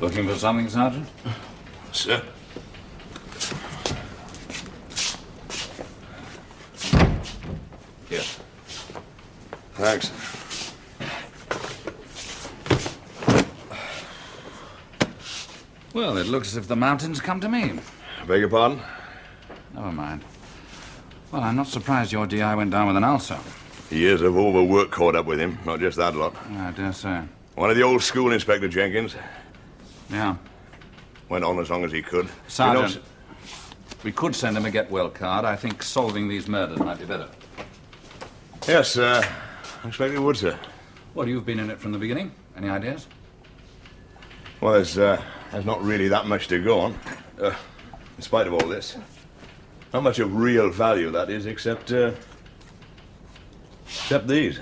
Looking for something, Sergeant? Sir? Yes. Thanks. Well, it looks as if the mountains come to me. Beg your pardon? Never mind. Well, I'm not surprised your DI went down with an ulcer. Years of overwork caught up with him, not just that lot. I dare say. One of the old school, Inspector Jenkins. Yeah. Went on as long as he could. Sergeant, we could send him a get-well card. I think solving these murders might be better. Yes, Inspector Wood, sir. Well, you've been in it from the beginning. Any ideas? Well, there's not really that much to go on. In spite of all this. Not much of real value, that is, except these.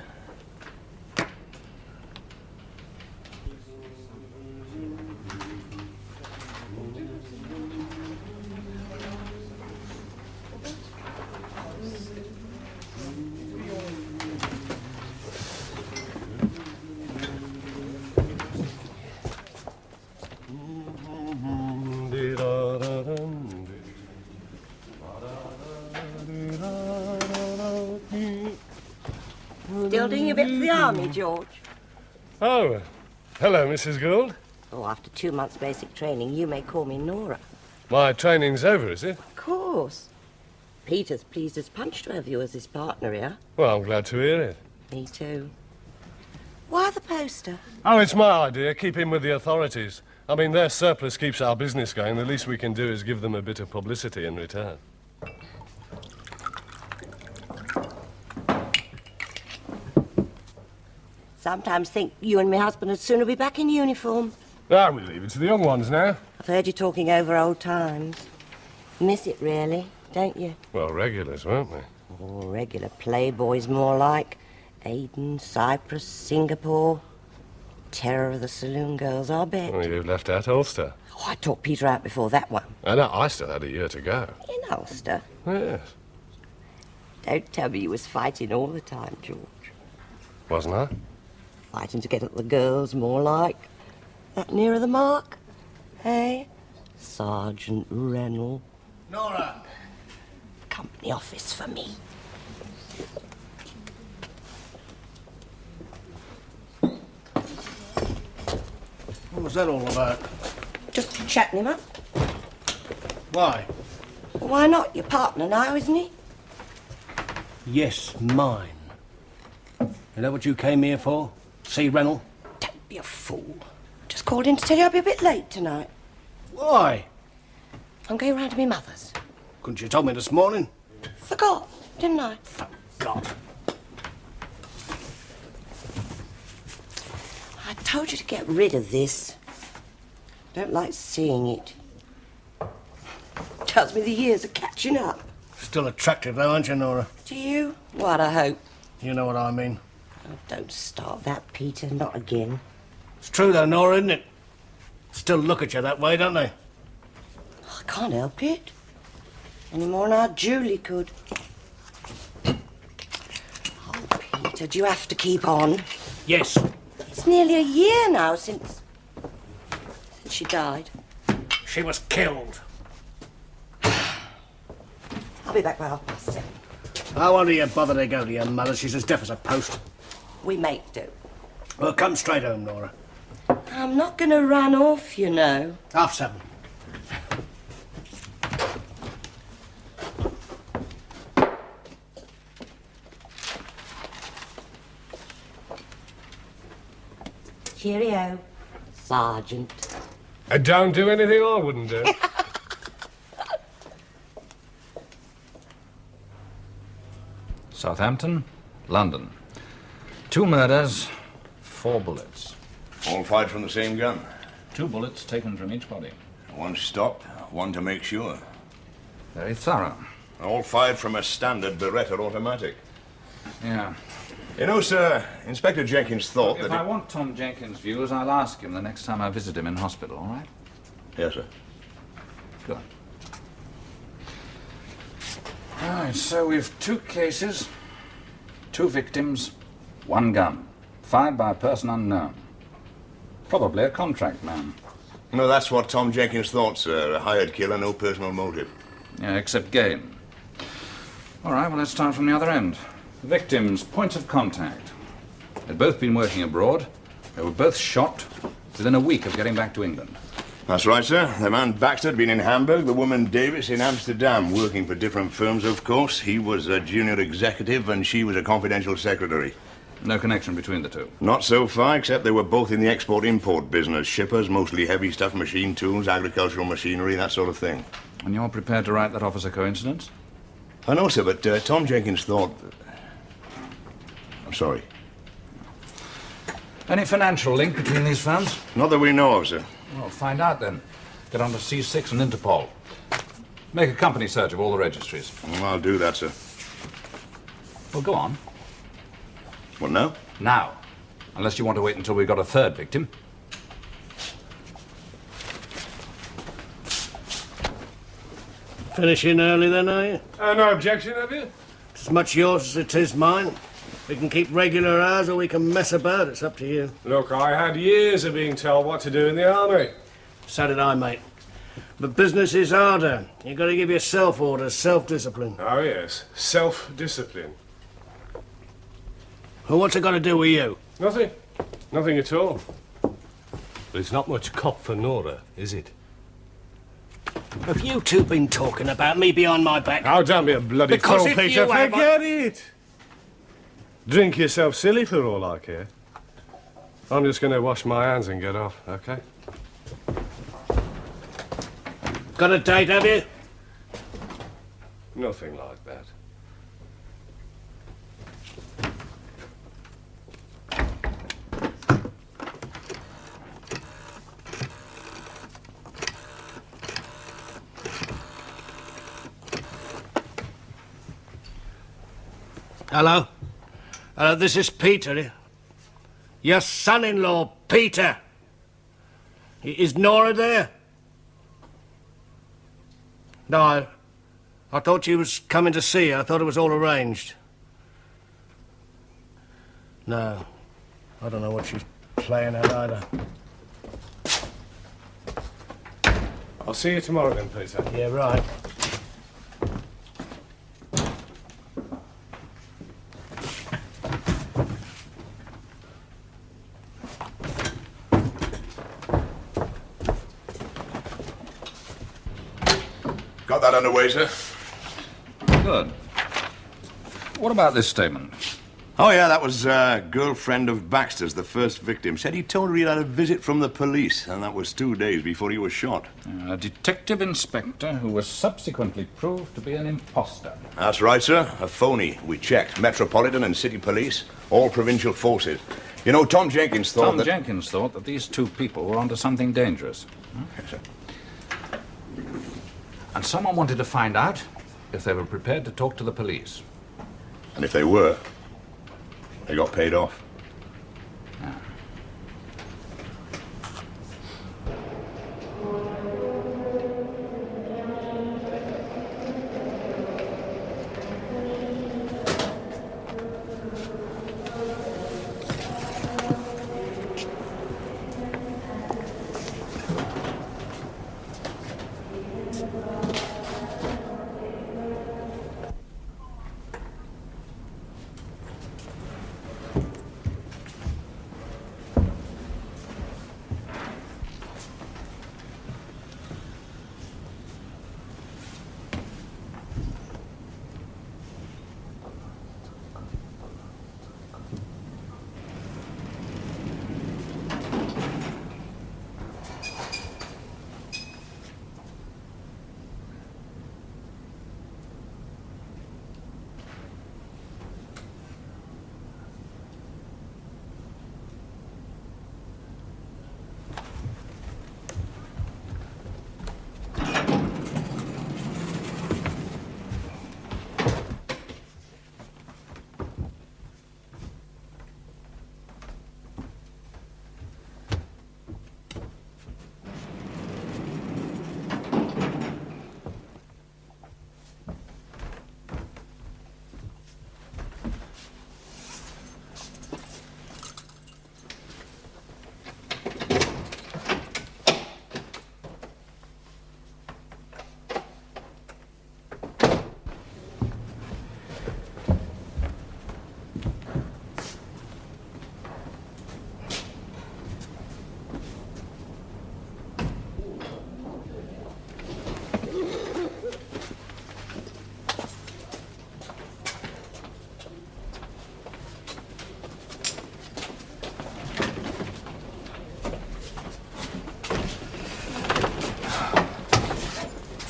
Still doing a bit for the army, George? Oh, hello, Mrs. Gould. Oh, after 2 months basic training, you may call me Nora. My training's over, is it? Of course. Peter's pleased as punch to have you as his partner here. Well, I'm glad to hear it. Me too. Why the poster? Oh, it's my idea. Keep in with the authorities. I mean, their surplus keeps our business going. The least we can do is give them a bit of publicity in return. Sometimes think you and my husband would sooner be back in uniform. Ah, we leave it to the young ones now. I've heard you talking over old times. Miss it, really, don't you? Well, regulars, won't we? Oh, regular playboys, more like. Aden, Cyprus, Singapore. Terror of the saloon girls, I bet. Well, you left out Ulster. Oh, I talked Peter out before that one. I know, I still had a year to go. In Ulster. Yes. Don't tell me you was fighting all the time, George. Wasn't I? Fighting to get at the girls, more like. That nearer the mark? Hey? Sergeant Rennell. Nora! Company office for me. What was that all about? Just chatting him up. Why? Why not? Your partner now, isn't he? Yes, mine. Is that what you came here for? See Rennell? Don't be a fool. Just called in to tell you I'll be a bit late tonight. Why? I'm going round to my mother's. Couldn't you told me this morning? Forgot, didn't I? God. I told you to get rid of this. Don't like seeing it. Tells me the years are catching up. Still attractive though, aren't you, Nora? Do you? What, I hope. You know what I mean. Oh, don't start that, Peter. Not again. It's true though, Nora, isn't it? Still look at you that way, don't they? I can't help it. Any more than our Julie could. Oh, Peter, do you have to keep on? Yes. It's nearly a year now since she died. She was killed. I'll be back by 7:30. How wonder you bother to go to your mother? She's as deaf as a post. We make do. Well, come straight home, Nora. I'm not going to run off, you know. 7:30. Cheerio, Sergeant. Don't do anything I wouldn't do. Southampton, London. 2 murders, 4 bullets. All fired from the same gun. 2 bullets taken from each body. One stopped, one to make sure. Very thorough. All fired from a standard Beretta automatic. Yeah. You know, sir, Inspector Jenkins thought If that... I want Tom Jenkins' views, I'll ask him the next time I visit him in hospital, all right? Yes, sir. Good. All right, so we've 2 cases, 2 victims, 1 gun, fired by a person unknown. Probably a contract man. No, that's what Tom Jenkins thought, sir. A hired killer, no personal motive. Yeah, except gain. All right, well, let's start from the other end. Victims' point of contact. They'd both been working abroad. They were both shot within a week of getting back to England. That's right, sir. The man Baxter had been in Hamburg, the woman Davis in Amsterdam, working for different firms, of course. He was a junior executive and she was a confidential secretary. No connection between the two. Not so far, except they were both in the export-import business. Shippers, mostly heavy stuff, machine tools, agricultural machinery, that sort of thing. And you're prepared to write that off as a coincidence? I know, sir, but Tom Jenkins thought... I'm sorry. Any financial link between these firms? Not that we know of, sir. Well, find out then. Get on to C6 and Interpol. Make a company search of all the registries. I'll do that, sir. Well, go on. What now? Now. Unless you want to wait until we've got a third victim. Finishing early then, are you? No objection, have you? It's as much yours as it is mine. We can keep regular hours or we can mess about. It's up to you. Look, I had years of being told what to do in the army. So did I, mate. But business is harder. You've got to give yourself orders, self-discipline. Oh, yes. Self-discipline. Well, what's it got to do with you? Nothing. Nothing at all. But it's not much cop for Nora, is it? Have you two been talking about me behind my back? Oh, don't be a bloody Because fool, if Peter. you have- Forget it. Drink yourself silly for all I care. I'm just going to wash my hands and get off, okay? Got a date, have you? Nothing like that. Hello? Hello, this is Peter. Your son-in-law, Peter. Is Nora there? No, I thought she was coming to see you. I thought it was all arranged. No, I don't know what she's playing at either. I'll see you tomorrow then, Peter. Yeah, right. Got that underway, sir? Good. What about this statement? Oh, yeah, that was a girlfriend of Baxter's, the first victim. Said he told her he had a visit from the police, and that was 2 days before he was shot. A detective inspector who was subsequently proved to be an imposter. That's right, sir. A phony. We checked. Metropolitan and city police, all provincial forces. You know, Tom Jenkins thought that... Jenkins thought that these two people were onto something dangerous. Yes, sir. And someone wanted to find out if they were prepared to talk to the police. And if they were, they got paid off.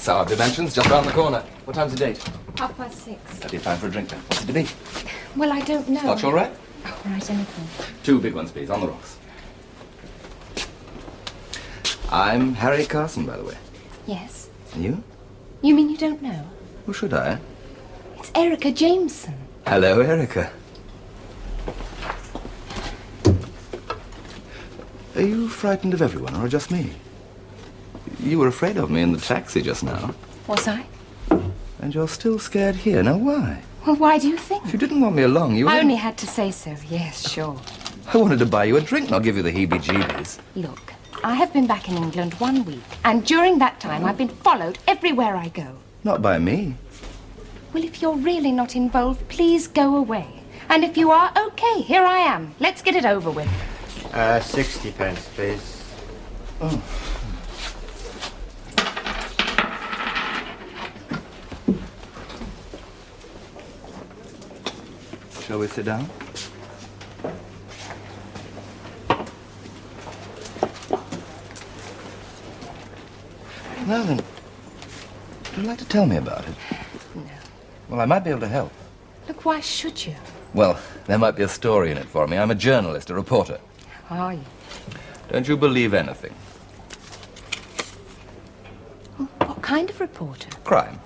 Sour dimensions, just round the corner. What time's the date? 6:30. Plenty of time for a drink then. What's it to be? Well, I don't know. Scotch all right? Oh, right, anything. 2 big ones, please, on the rocks. I'm Harry Carson, by the way. Yes. And you? You mean you don't know? Who should I? It's Erica Jameson. Hello, Erica. Are you frightened of everyone, or just me? You were afraid of me in the taxi just now, Was I? and you're still scared here. Now, why? Well, why do you think? If you didn't want me along, you I would... only had to say so. Yes, sure. I wanted to buy you a drink, not give you the heebie-jeebies. Look, I have been back in England 1 week, and during that time I've been followed everywhere I go. Not by me. Well, if you're really not involved, please go away. And if you are, okay, here I am. Let's get it over with. 60 pence, please. Shall we sit down? Now then, would you like to tell me about it? No. Well, I might be able to help. Look, why should you? Well, there might be a story in it for me. I'm a journalist, a reporter. How are you? Don't you believe anything? What kind of reporter? Crime.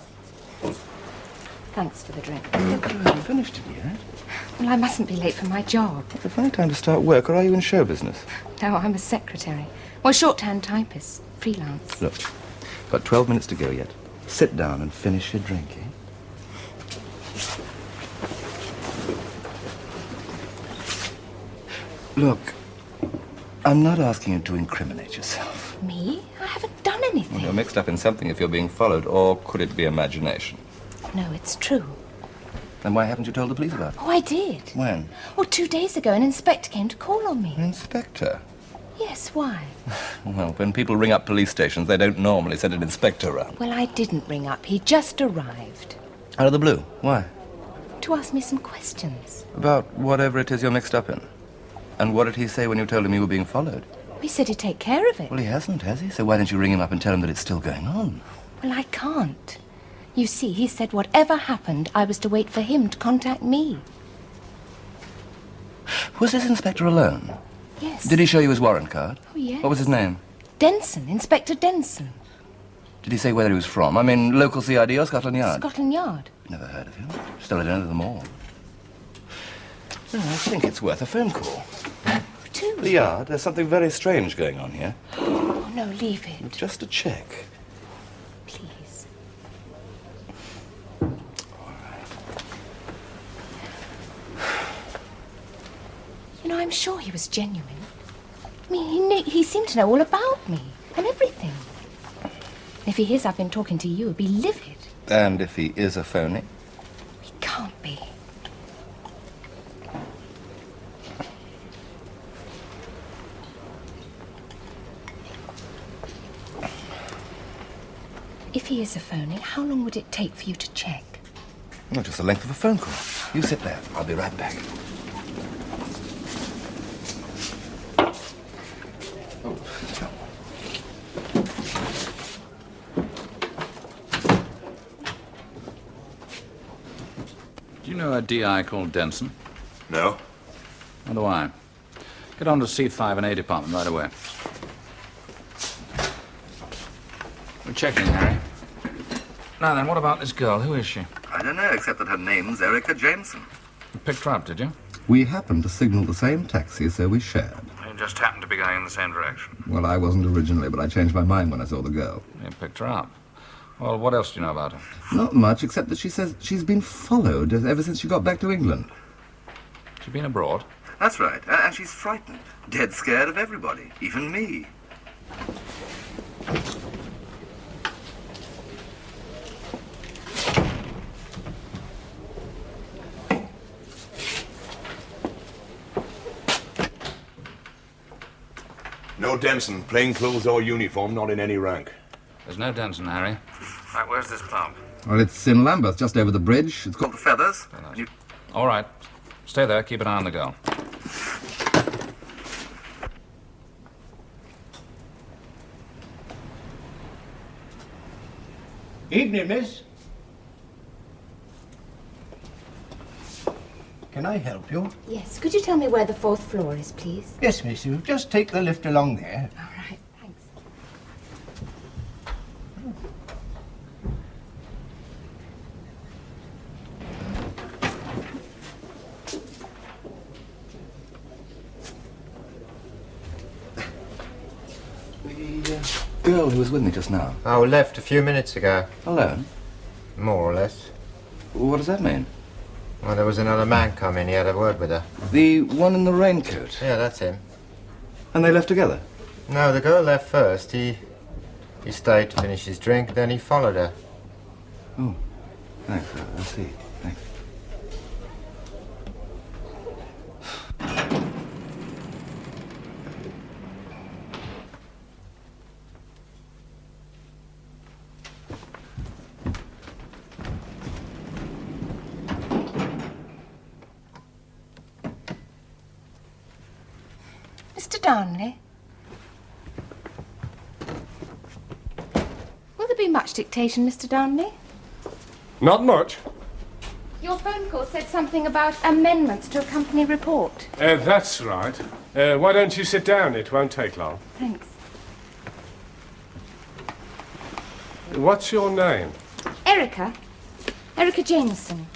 Thanks for the drink. Look, you haven't finished it yet. Well, I mustn't be late for my job. It's a funny time to start work, or are you in show business? No, I'm a secretary. Well, shorthand typist. Freelance. Look, got 12 minutes to go yet. Sit down and finish your drink, eh? Look, I'm not asking you to incriminate yourself. Me? I haven't done anything. You're mixed up in something if you're being followed, or could it be imagination? No, it's true. Then why haven't you told the police about it? Oh, I did. When? Well, 2 days ago, an inspector came to call on me. An inspector? Yes, why? Well, when people ring up police stations, they don't normally send an inspector around. Well, I didn't ring up. He just arrived. Out of the blue? Why? To ask me some questions. About whatever it is you're mixed up in. And what did he say when you told him you were being followed? He said he'd take care of it. Well, he hasn't, has he? So why don't you ring him up and tell him that it's still going on? Well, I can't. You see, he said whatever happened, I was to wait for him to contact me. Was this inspector alone? Yes. Did he show you his warrant card? Oh, yes. What was his name? Denson, Inspector Denson. Did he say where he was from? I mean, local CID or Scotland Yard? Scotland Yard. Never heard of him. Still, I don't know them all. Well, I think it's worth a phone call. To? The Yard, there's something very strange going on here. Oh, no, leave it. Just a check. Please. You know, I'm sure he was genuine. I mean, he seemed to know all about me and everything. If he hears I've been talking to you, he'll be livid. And if he is a phony? He can't be. If he is a phony, how long would it take for you to check? Well, just the length of a phone call. You sit there. I'll be right back. Oh, stop. Do you know a DI called Denson? No? How do I? Get on to C5 and A department right away. We're checking, Harry. Now then, what about this girl? Who is she? I don't know, except that her name's Erica Jameson. You picked her up, did you? We happened to signal the same taxi, so we shared. You just happened to be going in the same direction. Well, I wasn't originally, but I changed my mind when I saw the girl. You picked her up. Well, what else do you know about her? Not much, except that she says she's been followed ever since she got back to England. She's been abroad? That's right, and she's frightened. Dead scared of everybody, even me. No Denson, plain clothes or uniform, not in any rank. There's no Denson, Harry. Right, where's this pub? Well, it's in Lambeth, just over the bridge. It's called The Feathers? All right. Stay there. Keep an eye on the girl. Evening, miss. Can I help you? Yes, could you tell me where the 4th floor is, please? Yes, miss. You just take the lift along there. All right, thanks. The girl who was with me just now. Oh, left a few minutes ago. Alone? More or less. What does that mean? Well, there was another man come in. He had a word with her. The one in the raincoat? Yeah, that's him. And they left together? No, the girl left first. He stayed to finish his drink, then he followed her. Oh, thanks. I see. Thanks. Mr. Darnley? Will there be much dictation, Mr. Darnley? Not much. Your phone call said something about amendments to a company report. That's right. Why don't you sit down? It won't take long. Thanks. What's your name? Erica. Erica Jameson.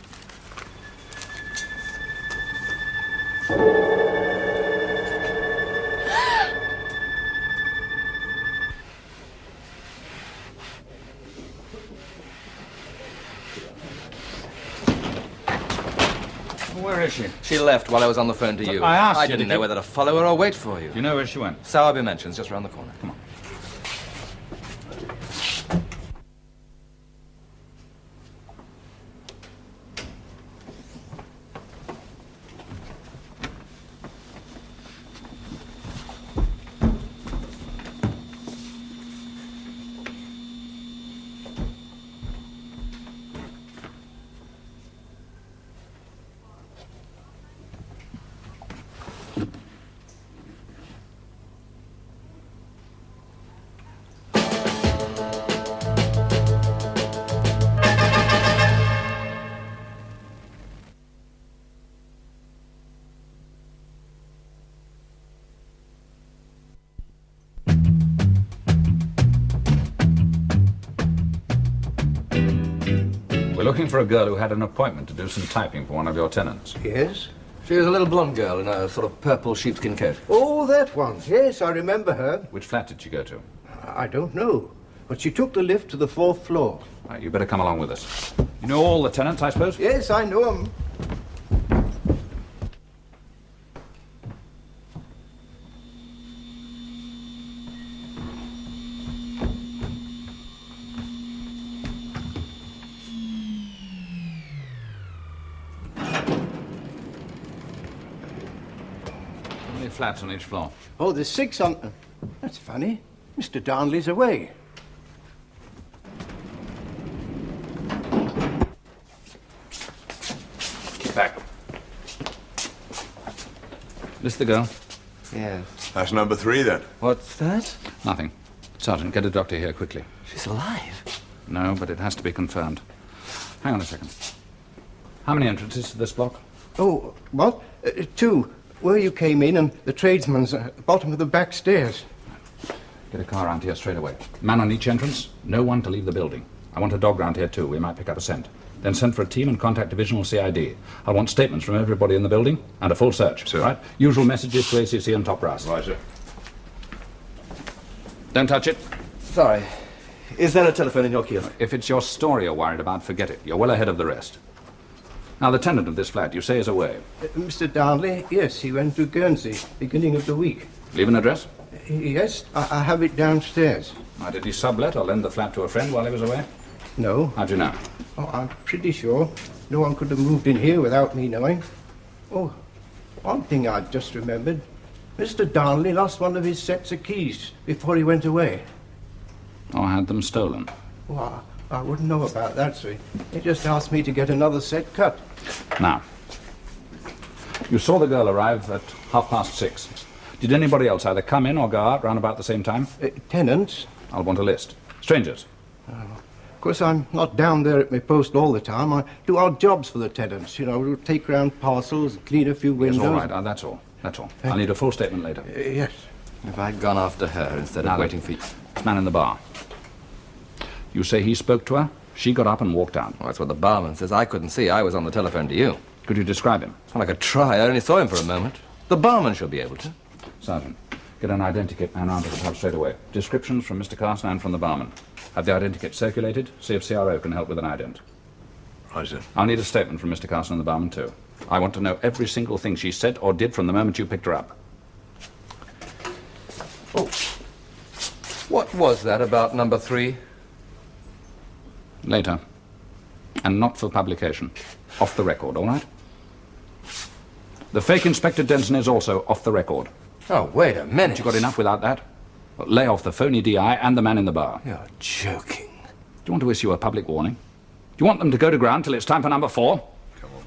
Where is she? She left while I was on the phone to you. I asked you, didn't did know you? whether to follow her or wait for you. Do you know where she went? Sowerby Mansions, just round the corner. Come on. We're looking for a girl who had an appointment to do some typing for one of your tenants. Yes? She was a little blonde girl in a sort of purple sheepskin coat. Oh, that one. Yes, I remember her. Which flat did she go to? I don't know. But she took the lift to the 4th floor. Right, you better come along with us. You know all the tenants, I suppose? Yes, I know 'em. How many flats on each floor? Oh, there's 6 on... That's funny. Mr. Darnley's away. Keep back. This the girl? Yes. That's number 3, then. What's that? Nothing. Sergeant, get a doctor here quickly. She's alive. No, but it has to be confirmed. Hang on a second. How many entrances to this block? Oh, what? 2. Where you came in and the tradesman's at the bottom of the back stairs. Get a car round here straight away. Man on each entrance. No one to leave the building. I want a dog round here too. We might pick up a scent. Then send for a team and contact divisional CID. I want statements from everybody in the building and a full search. Sir. Right? Usual messages to ACC and top brass. Right, sir. Don't touch it. Sorry. Is there a telephone in your kiosk? If it's your story you're worried about, forget it. You're well ahead of the rest. Now, the tenant of this flat, you say, is away. Mr. Darnley, yes, he went to Guernsey, beginning of the week. Leave an address? Yes, I have it downstairs. Now, did he sublet or lend the flat to a friend while he was away? No. How'd you know? Oh, I'm pretty sure. No one could have moved in here without me knowing. Oh, one thing I've just remembered. Mr. Darnley lost one of his sets of keys before he went away. Or had them stolen? Oh, I wouldn't know about that, sir. He just asked me to get another set cut. Now, you saw the girl arrive at 6:30. Did anybody else either come in or go out round about the same time? Tenants? I'll want a list. Strangers? Of course, I'm not down there at my post all the time. I do odd jobs for the tenants. You know, take round parcels, clean a few windows. Yes, all right. That's all. That's all. I'll need a full statement later. Yes. If I'd gone after her instead of waiting for you. This man in the bar. You say he spoke to her? She got up and walked out. Well, that's what the barman says. I couldn't see. I was on the telephone to you. Could you describe him? Well, I could try. I only saw him for a moment. The barman should be able to. Sergeant, get an identikit man round to the pub straight away. Descriptions from Mr. Carson and from the barman. Have the identikit circulated. See if CRO can help with an ident. Right, sir. I'll need a statement from Mr. Carson and the barman, too. I want to know every single thing she said or did from the moment you picked her up. Oh. What was that about number 3? Later. And not for publication. Off the record, all right? The fake Inspector Denson is also off the record. Oh, wait a minute. You got enough without that? Well, lay off the phony DI and the man in the bar. You're joking. Do you want to issue a public warning? Do you want them to go to ground till it's time for number 4? Come on.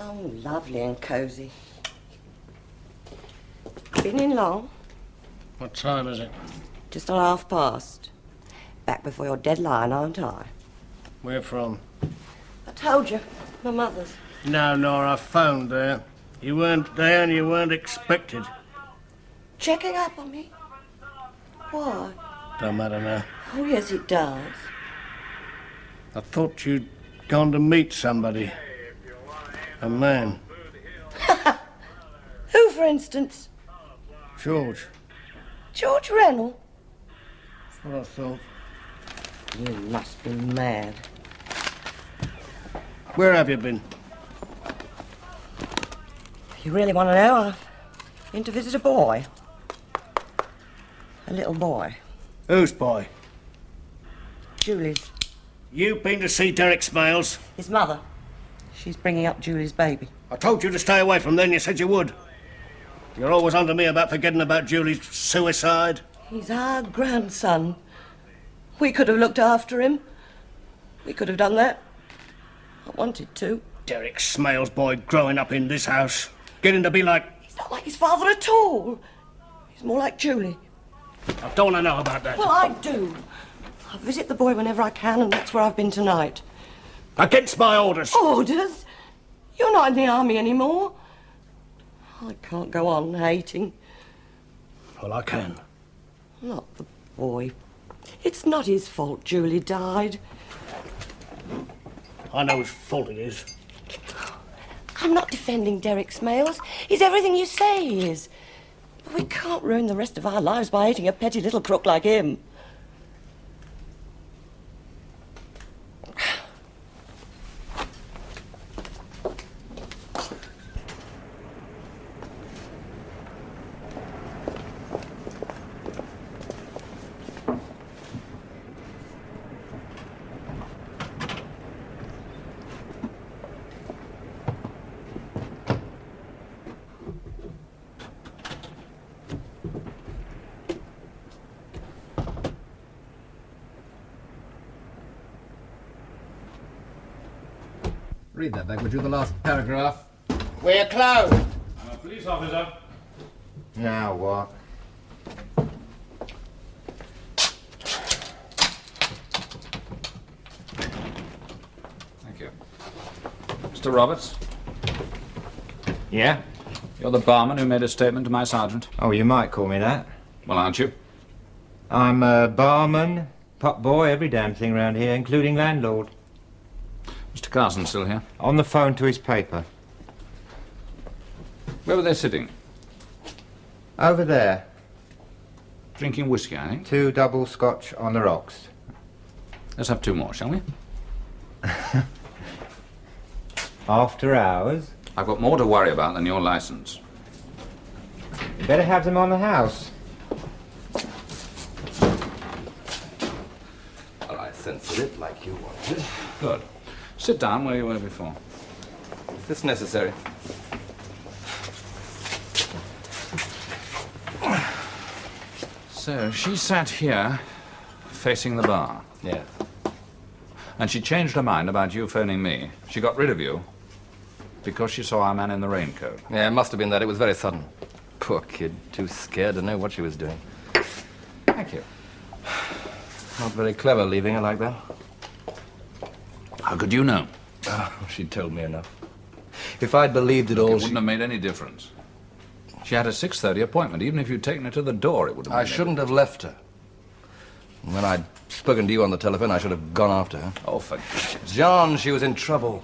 Oh, lovely and cosy. Been in long? What time is it? Just on 1:30. Back before your deadline, aren't I? Where from? I told you, my mother's. No, Nora, I phoned there. You weren't there and you weren't expected. Checking up on me? Why? Don't matter now. Oh, yes, it does. I thought you'd gone to meet somebody. A man. Who, for instance? George. George Rennell? That's what I thought. You must be mad. Where have you been? You really want to know? I've been to visit a boy. A little boy. Whose boy? Julie's. You've been to see Derek Smales? His mother. She's bringing up Julie's baby. I told you to stay away from there and you said you would. You're always on to me about forgetting about Julie's suicide. He's our grandson. We could have looked after him. We could have done that. I wanted to. Derek Smales' boy growing up in this house. Getting to be like... He's not like his father at all. He's more like Julie. I don't want to know about that. Well, I do. I visit the boy whenever I can, and that's where I've been tonight. Against my orders. Orders? You're not in the army anymore. I can't go on hating. Well, I can. Not the boy. It's not his fault Julie died. I know whose fault it is. I'm not defending Derek Smales. He's everything you say he is. But we can't ruin the rest of our lives by hating a petty little crook like him. Read that back, would you? The last paragraph. We're closed. I'm a police officer. Now what? Thank you. Mr. Roberts, Yeah? you're the barman who made a statement to my sergeant. Oh, you might call me that. Well, aren't you? I'm a barman, pot boy, every damn thing round here, including landlord. Mr. Carson still here? On the phone to his paper. Where were they sitting? Over there. Drinking whiskey, I think. 2 double scotch on the rocks. Let's have 2 more, shall we? After hours. I've got more to worry about than your license. You better have them on the house. Well, I censored it like you wanted. Good. Sit down where you were before. Is this necessary? So, she sat here, facing the bar. Yeah. And she changed her mind about you phoning me. She got rid of you because she saw our man in the raincoat. Yeah, it must have been that. It was very sudden. Poor kid, too scared to know what she was doing. Thank you. Not very clever leaving her like that. How could you know? Oh, she told me enough. If I'd believed it all, It wouldn't have made any difference. She had a 6:30 appointment. Even if you'd taken her to the door, it would have I made shouldn't have left her. When I'd spoken to you on the telephone, I should have gone after her. Oh, forget it. John, she was in trouble.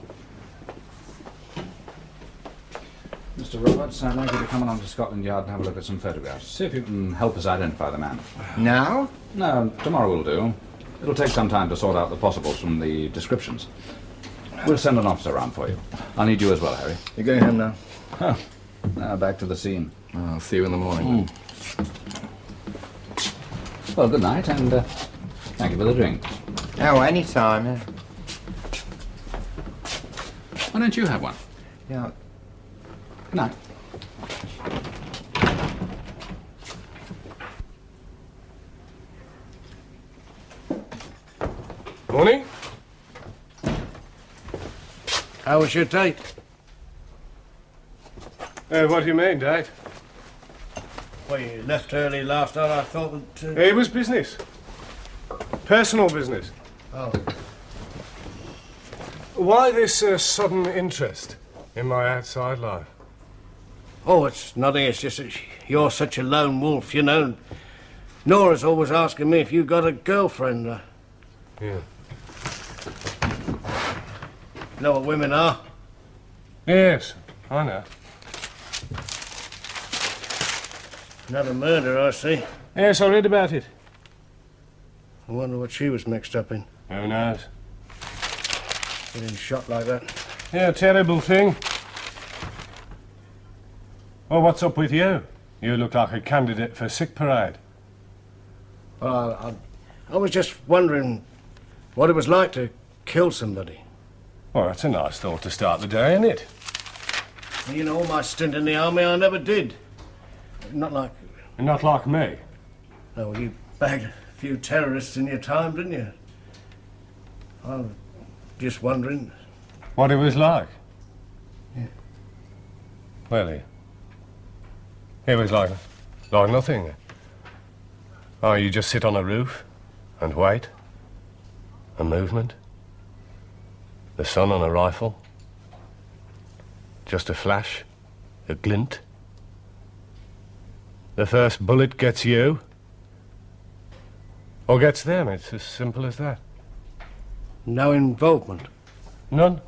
Mr. Roberts, I'd like you to come along to Scotland Yard and have a look at some photographs. See if you can help us identify the man. Now? No, tomorrow will do. It'll take some time to sort out the possibles from the descriptions. We'll send an officer around for you. I'll need you as well, Harry. You're going home now? Oh, now back to the scene. I'll see you in the morning. Well, good night, and thank you for the drink. Oh, any time. Why don't you have one? Yeah. Good night. Morning. How was your date? What do you mean, Dad? Well, you left early last night. I thought that... It was business. Personal business. Oh. Why this sudden interest in my outside life? Oh, it's nothing. It's just that you're such a lone wolf, you know. Nora's always asking me if you got a girlfriend. Yeah. You know what women are? Yes, I know. Another murder, I see. Yes, I read about it. I wonder what she was mixed up in. Who knows? Getting shot like that. Yeah, terrible thing. Well, what's up with you? You look like a candidate for sick parade. Well, I was just wondering what it was like to kill somebody. Well, that's a nice thought to start the day, isn't it? You know, my stint in the army, I never did. Not like... Not like me. No, you bagged a few terrorists in your time, didn't you? I was just wondering. What it was like? Yeah. Well, it was like nothing. Oh, you just sit on a roof and wait. A movement. The sun on a rifle. Just a flash. A glint. The first bullet gets you. Or gets them. It's as simple as that. No involvement. None.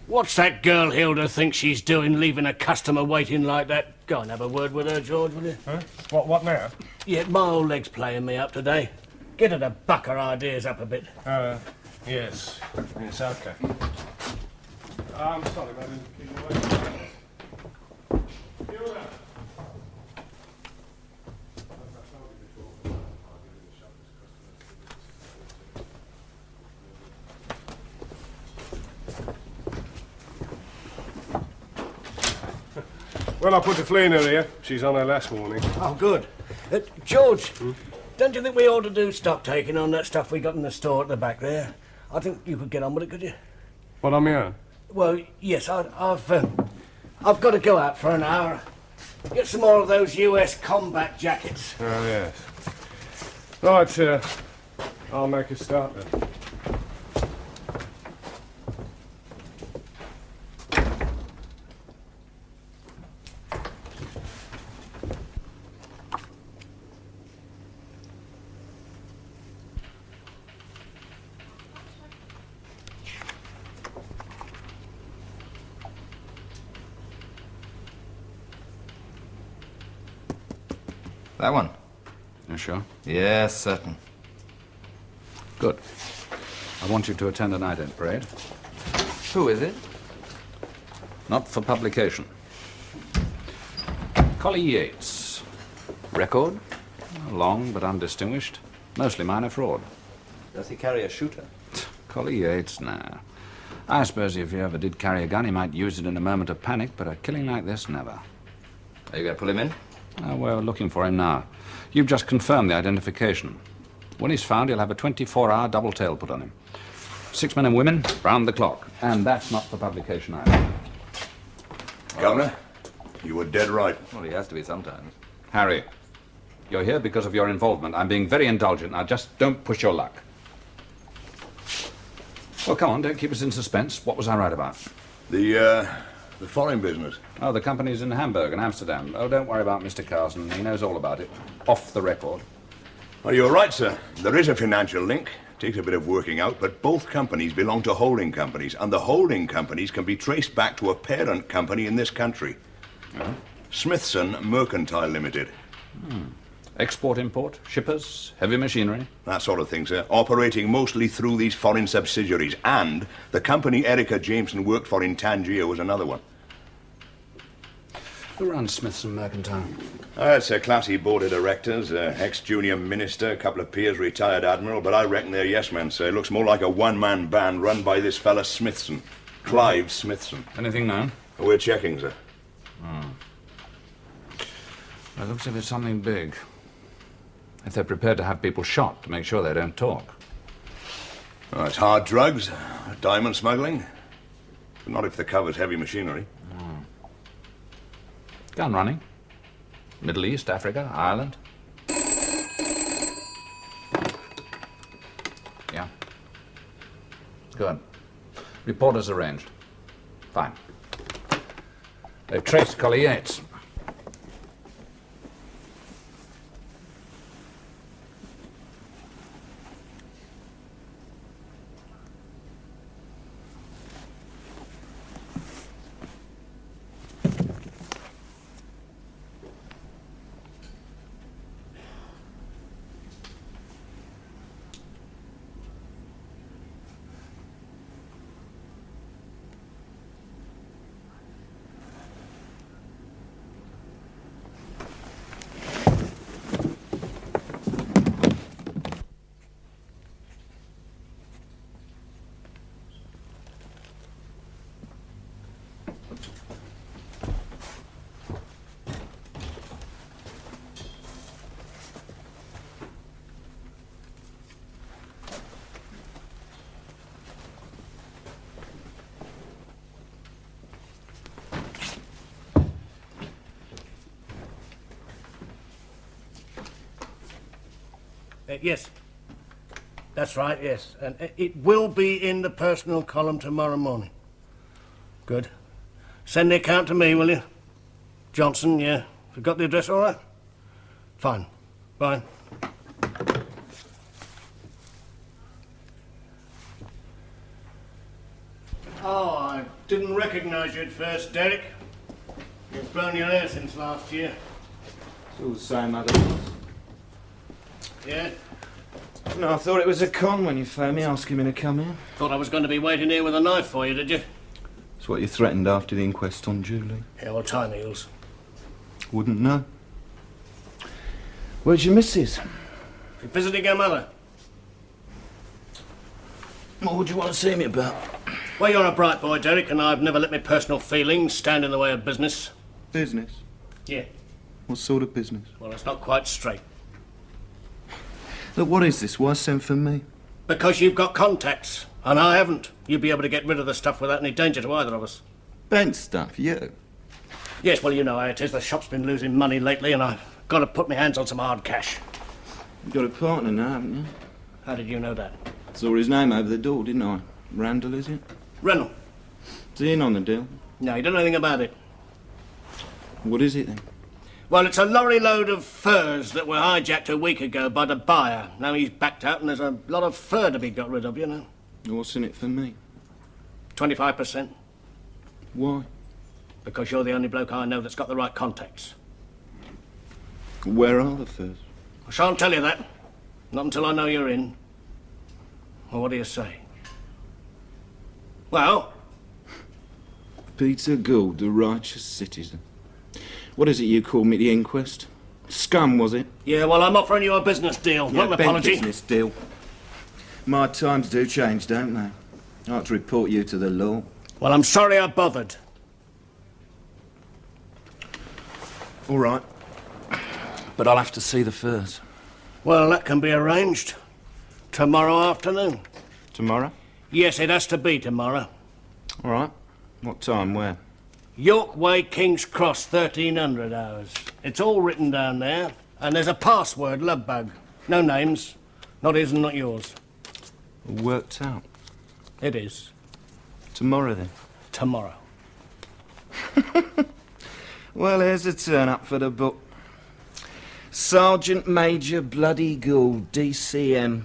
What's that girl Hilda think she's doing, leaving a customer waiting like that? Go and have a word with her, George, will you? Huh? What now? Yeah, my old leg's playing me up today. Get her to buck her ideas up a bit. Yes. Yes, okay. I'm sorry, madam. Keep you away. Well, I put the flea in her ear. She's on her last warning. Oh, good. George, don't you think we ought to do stock taking on that stuff we got in the store at the back there? I think you could get on with it, could you? What, on my own? Well, yes, I've got to go out for an hour. Get some more of those US combat jackets. Oh, yes. Right, I'll make a start then. That one? You sure? Yes, certain. Good. I want you to attend a night-end parade. Who is it? Not for publication. Collie Yates. Record? Long but undistinguished. Mostly minor fraud. Does he carry a shooter? Collie Yates, nah. I suppose if he ever did carry a gun, he might use it in a moment of panic, but a killing like this, never. Are you going to pull him in? Oh, we're looking for him now. You've just confirmed the identification. When he's found, he'll have a 24-hour double tail put on him. 6 men and women, round the clock. And that's not for publication either. Governor, you were dead right. Well, he has to be sometimes. Harry, you're here because of your involvement. I'm being very indulgent. Now, just don't push your luck. Well, come on, don't keep us in suspense. What was I right about? The foreign business. Oh, the company's in Hamburg and Amsterdam. Oh, don't worry about Mr. Carson. He knows all about it. Off the record. Well, you're right, sir. There is a financial link. Takes a bit of working out, but both companies belong to holding companies, and the holding companies can be traced back to a parent company in this country. Smithson Mercantile Limited. Export-import, shippers, heavy machinery. That sort of thing, sir. Operating mostly through these foreign subsidiaries. And the company Erica Jameson worked for in Tangier was another one. Who runs Smithson Mercantile? It's a classy board of directors, ex-junior minister, a couple of peers, retired admiral, but I reckon they're yes-men, sir. It looks more like a one-man band run by this fella Smithson. Clive Smithson. Anything known? We're checking, sir. It looks as if it's something big. If they're prepared to have people shot to make sure they don't talk. Oh, it's hard drugs, diamond smuggling. But not if the cover's heavy machinery. Gun running. Middle East, Africa, Ireland. Yeah. Good. Report as arranged. Fine. They've traced Collie Yates. Yes. That's right, yes. And it will be in the personal column tomorrow morning. Good. Send the account to me, will you? Johnson, yeah. You got the address all right? Fine. Bye. Oh, I didn't recognize you at first, Derek. You've blown your hair since last year. It's all the same, otherwise. Yeah? No, I thought it was a con when you phoned me asking me to come in. Thought I was going to be waiting here with a knife for you, did you? It's what you threatened after the inquest on Julie. Yeah, well, time heals. Wouldn't know. Where's your missus? You visiting her mother? What would you want to see me about? Well, you're a bright boy, Derek, and I've never let my personal feelings stand in the way of business. Business? Yeah. What sort of business? Well, it's not quite straight. Look, what is this? Why send for me? Because you've got contacts, and I haven't. You'd be able to get rid of the stuff without any danger to either of us. Bank stuff, you? Yes, well, you know how it is. The shop's been losing money lately, and I've got to put my hands on some hard cash. You've got a partner now, haven't you? How did you know that? Saw his name over the door, didn't I? Randall, is it? Reynolds. Is he in on the deal? No, you don't know anything about it. What is it then? Well, it's a lorry load of furs that were hijacked a week ago by the buyer. Now he's backed out and there's a lot of fur to be got rid of, you know. What's in it for me? 25%. Why? Because you're the only bloke I know that's got the right contacts. Where are the furs? I shan't tell you that. Not until I know you're in. Well, what do you say? Well? Peter Gould, the righteous citizen. What is it you called me, the inquest? Scum, was it? Yeah, well, I'm offering you a business deal, not an big apology. business deal. My times do change, don't they? I like to report you to the law. Well, I'm sorry I bothered. All right. But I'll have to see the furs. Well, that can be arranged. Tomorrow afternoon. Tomorrow? Yes, it has to be tomorrow. All right. What time, where? York Way, King's Cross, 1300 hours. It's all written down there, and there's a password, love bug. No names. Not his and not yours. All worked out. It is. Tomorrow, then? Tomorrow. Well, here's a turn-up for the book. Sergeant Major Bloody Gould, DCM.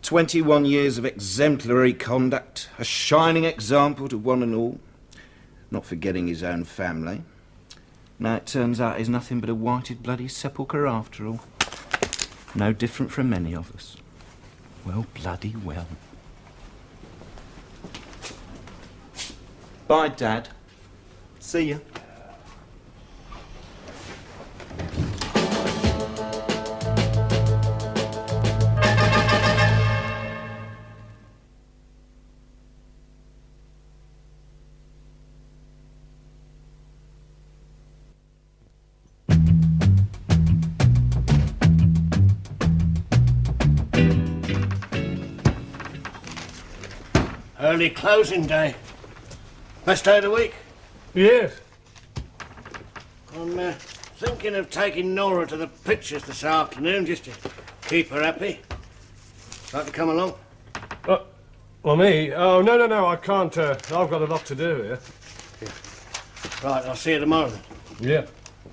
21 years of exemplary conduct, a shining example to one and all, not forgetting his own family. Now it turns out he's nothing but a whited bloody sepulchre after all. No different from many of us. Well, bloody well. Bye, Dad. See ya. Early closing day. Best day of the week. Yes. I'm thinking of taking Nora to the pictures this afternoon just to keep her happy. Like to come along? Well, me? Oh, no, I can't. I've got a lot to do here. Right, I'll see you tomorrow then. Yeah.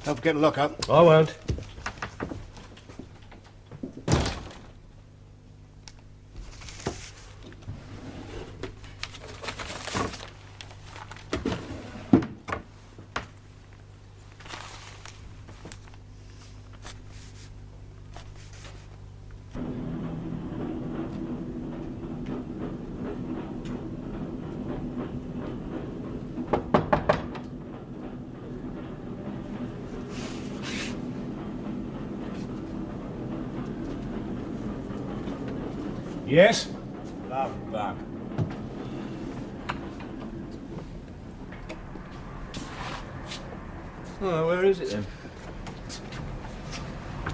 Don't forget to lock up. I won't. Yes? Love bug. Oh, where is it then?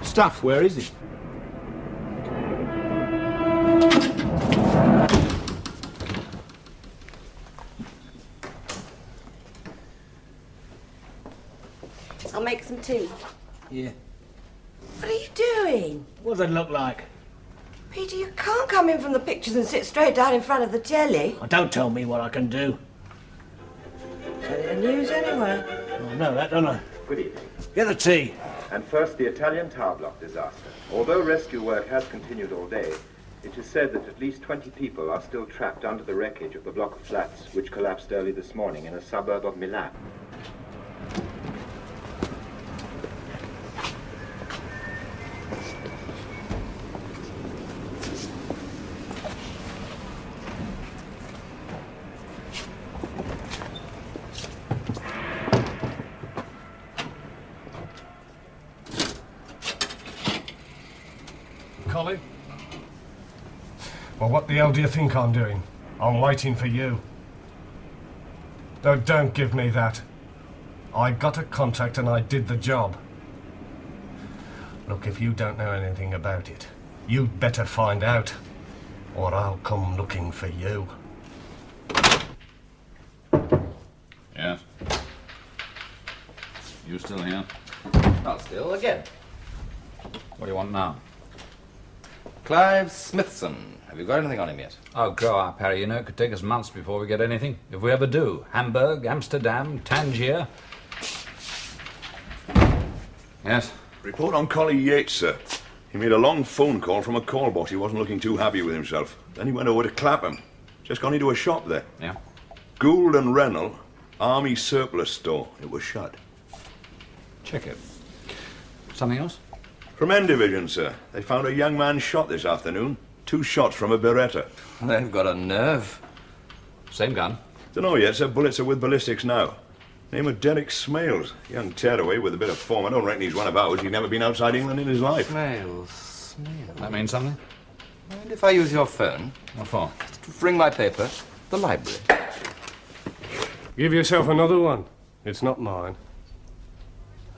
Stuff, where is it? I'll make some tea. Yeah. What are you doing? What does it look like? Peter, you can't come in from the pictures and sit straight down in front of the telly. Oh, don't tell me what I can do. Telly the news anyway. I know that, don't I? Good evening. Get the tea. And first, the Italian tower block disaster. Although rescue work has continued all day, it is said that at least 20 people are still trapped under the wreckage of the block of flats which collapsed early this morning in a suburb of Milan. Collie? Well, what the hell do you think I'm doing? I'm waiting for you. No, don't give me that. I got a contract and I did the job. Look, if you don't know anything about it, you'd better find out, or I'll come looking for you. Yes? You still here? Not still, again. What do you want now? Clive Smithson. Have you got anything on him yet? Oh, grow up, Harry. You know, it could take us months before we get anything. If we ever do. Hamburg, Amsterdam, Tangier. Yes? Report on Collie Yates, sir. He made a long phone call from a call box. He wasn't looking too happy with himself. Then he went over to Clapham. Just gone into a shop there. Yeah? Gould and Rennell, Army Surplus Store. It was shut. Check it. Something else? From N Division, sir. They found a young man shot this afternoon. 2 shots from a Beretta. They've got a nerve. Same gun? Don't know yet, sir. Bullets are with ballistics now. Name of Derek Smales. Young tearaway with a bit of form. I don't reckon he's one of ours. He's never been outside England in his life. Smales. That means something? And if I use your phone What for? to bring my paper, the library. Give yourself another one. It's not mine.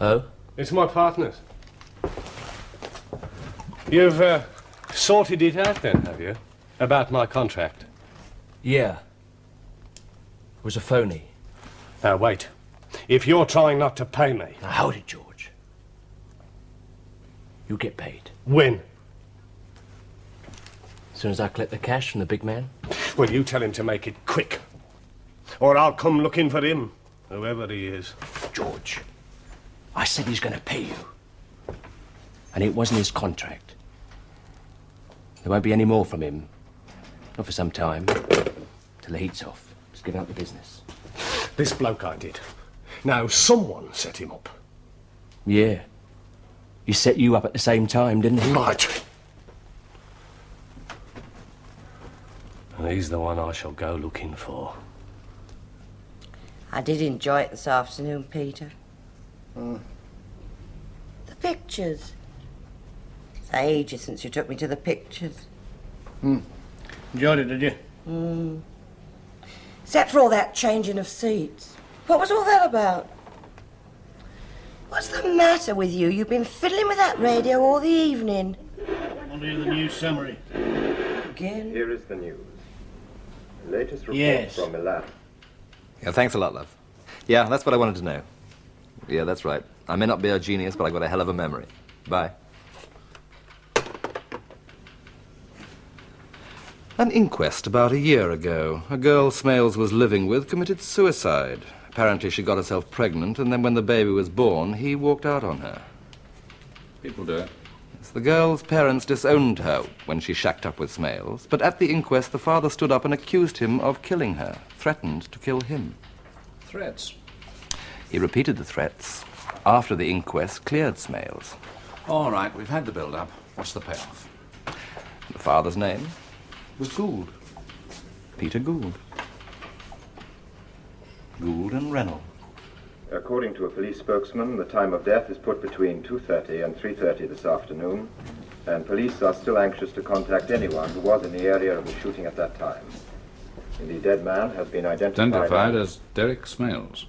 Oh? It's my partner's. You've sorted it out then, have you? About my contract? Yeah. It was a phony. Now, wait. If you're trying not to pay me... Now, hold it, George. You get paid. When? As soon as I collect the cash from the big man. Well, you tell him to make it quick. Or I'll come looking for him, whoever he is. George, I said he's going to pay you. And it wasn't his contract. There won't be any more from him. Not for some time. Till the heat's off. Just giving up the business. This bloke I did. Now, someone set him up. Yeah. He set you up at the same time, didn't he? Right. And he's the one I shall go looking for. I did enjoy it this afternoon, Peter. The pictures. It's ages since you took me to the pictures. Enjoyed it, did you? Except for all that changing of seats. What was all that about? What's the matter with you? You've been fiddling with that radio all the evening. Want to hear the news summary? Again? Here is the news. The latest report Yes. from Milan. Yeah, thanks a lot, love. Yeah, that's what I wanted to know. Yeah, that's right. I may not be a genius, but I've got a hell of a memory. Bye. An inquest about a year ago. A girl Smales was living with committed suicide. Apparently she got herself pregnant, and then when the baby was born, he walked out on her. People do it. Yes, the girl's parents disowned her when she shacked up with Smales, but at the inquest the father stood up and accused him of killing her, threatened to kill him. Threats. He repeated the threats after the inquest cleared Smales. All right, we've had the build-up. What's the payoff? The father's name was Gould. Peter Gould. Gould and Reynolds. According to a police spokesman, the time of death is put between 2:30 and 3:30 this afternoon, and police are still anxious to contact anyone who was in the area of the shooting at that time. The dead man has been Identified as Derek Smales.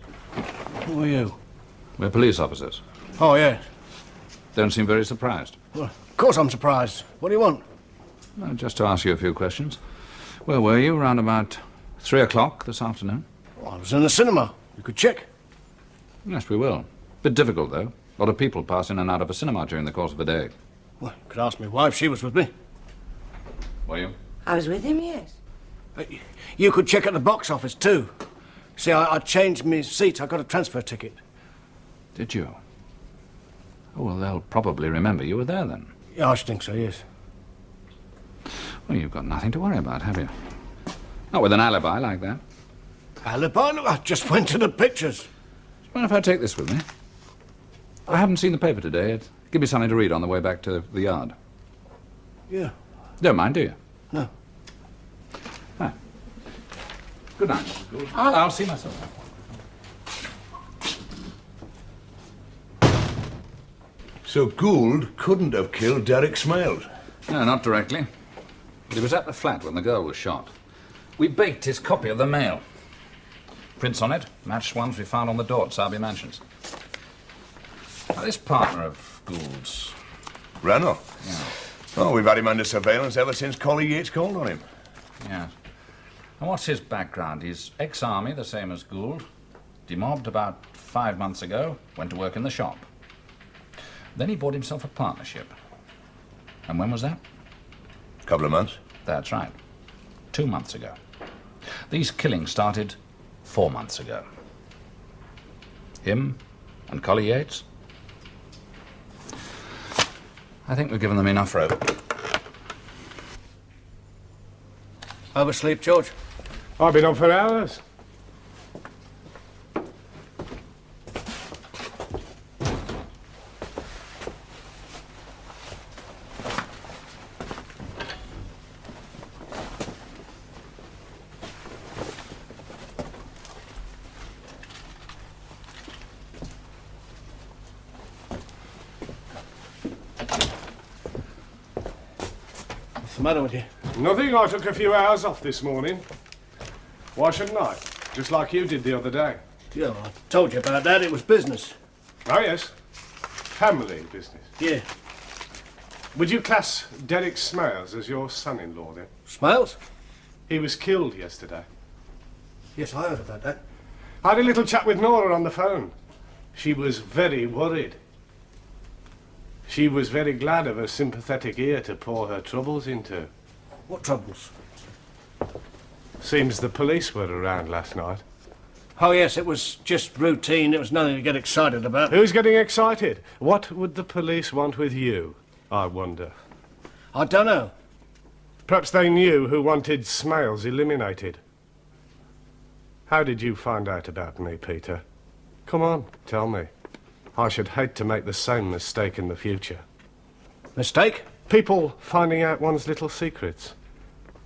Who are you? We're police officers. Oh, yes. Don't seem very surprised. Well, of course I'm surprised. What do you want? Just to ask you a few questions. Where were you around about 3 o'clock this afternoon? Well, I was in the cinema. You could check. Yes, we will. Bit difficult, though. A lot of people pass in and out of a cinema during the course of a day. Well, you could ask my wife. She was with me. Were you? I was with him, yes. You could check at the box office, too. See, I changed my seat. I got a transfer ticket. Did you? Oh, well, they'll probably remember you were there then. Yeah, I should think so, yes. Well, you've got nothing to worry about, have you? Not with an alibi like that. Alibi? Look, I just went to the pictures. Mind if I take this with me? I haven't seen the paper today. It'd give me something to read on the way back to the yard. Yeah. Don't mind, do you? No. Ah. Good night, Mrs. Gould. I'll see myself. So Gould couldn't have killed Derek Smales? No, not directly. But he was at the flat when the girl was shot. We baked his copy of the mail. Prints on it matched ones we found on the door at Sarby Mansions. Now, this partner of Gould's... Reynolds? Yeah. Oh, we've had him under surveillance ever since Collie Yates called on him. Yeah. And what's his background? He's ex-army, the same as Gould. Demobbed about 5 months ago, went to work in the shop. Then he bought himself a partnership. And when was that? A couple of months. That's right. 2 months ago. These killings started 4 months ago. Him and Collie Yates. I think we've given them enough rope. Oversleep, George? I've been on for hours. What's the matter with you? Nothing. I took a few hours off this morning. Why shouldn't I? Just like you did the other day. Yeah, I told you about that. It was business. Oh, yes. Family business. Yeah. Would you class Derek Smales as your son-in-law, then? Smales? He was killed yesterday. Yes, I heard about that. I had a little chat with Nora on the phone. She was very worried. She was very glad of a sympathetic ear to pour her troubles into. What troubles? Seems the police were around last night. Oh, yes, it was just routine. It was nothing to get excited about. Who's getting excited? What would the police want with you, I wonder? I don't know. Perhaps they knew who wanted Smales eliminated. How did you find out about me, Peter? Come on, tell me. I should hate to make the same mistake in the future. Mistake? People finding out one's little secrets.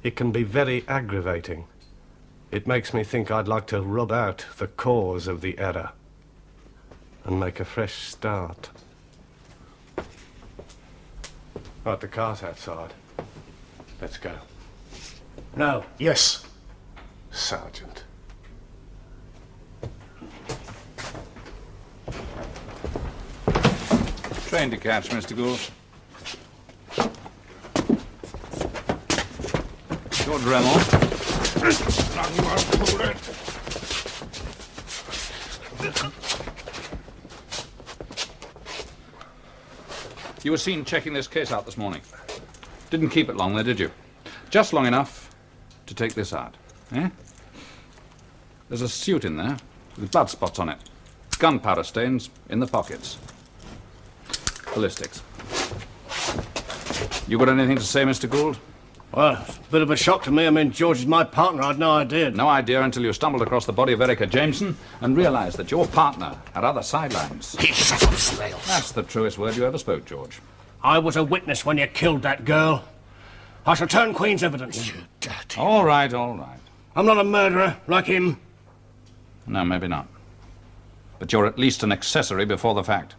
It can be very aggravating. It makes me think I'd like to rub out the cause of the error and make a fresh start. Right, the car's outside. Let's go. No. Yes, Sergeant. Train to catch, Mr. Gould. George Remmel. You were seen checking this case out this morning. Didn't keep it long there, did you? Just long enough to take this out, eh? There's a suit in there with blood spots on it. Gunpowder stains in the pockets. Ballistics. You got anything to say, Mr. Gould? Well, it's a bit of a shock to me. I mean, George is my partner. I had no idea. No idea until you stumbled across the body of Erica Jameson and realized that your partner had other sidelines. He shut up, Smales. That's the truest word you ever spoke, George. I was a witness when you killed that girl. I shall turn Queen's evidence. You dirty... All right, all right. I'm not a murderer like him. No, maybe not. But you're at least an accessory before the fact.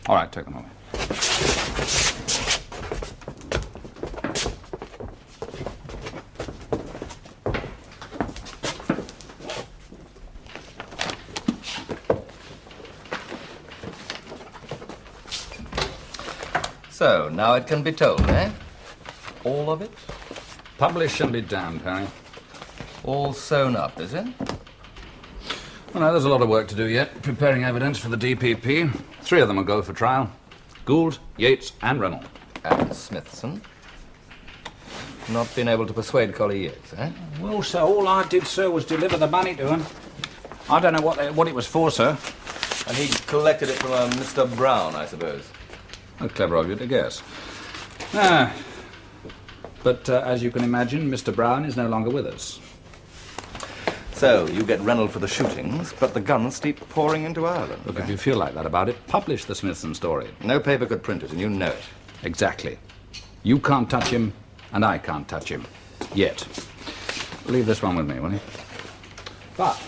All right, take them away. So, now it can be told, eh? All of it? Publish and be damned, Harry. All sewn up, is it? Well, no, there's a lot of work to do yet, preparing evidence for the DPP. 3 of them will go for trial. Gould, Yates, and Rennell. And Smithson. Not been able to persuade Collie Yates, eh? Well, sir, all I did, sir, was deliver the money to him. I don't know what it was for, sir. And he collected it from a Mr. Brown, I suppose. Clever of you to guess. But as you can imagine, Mr. Brown is no longer with us. So, you get Rennell for the shootings, but the guns keep pouring into Ireland. Look, if you feel like that about it, publish the Smithson story. No paper could print it, and you know it. Exactly. You can't touch him, and I can't touch him. Yet. Leave this one with me, will you? But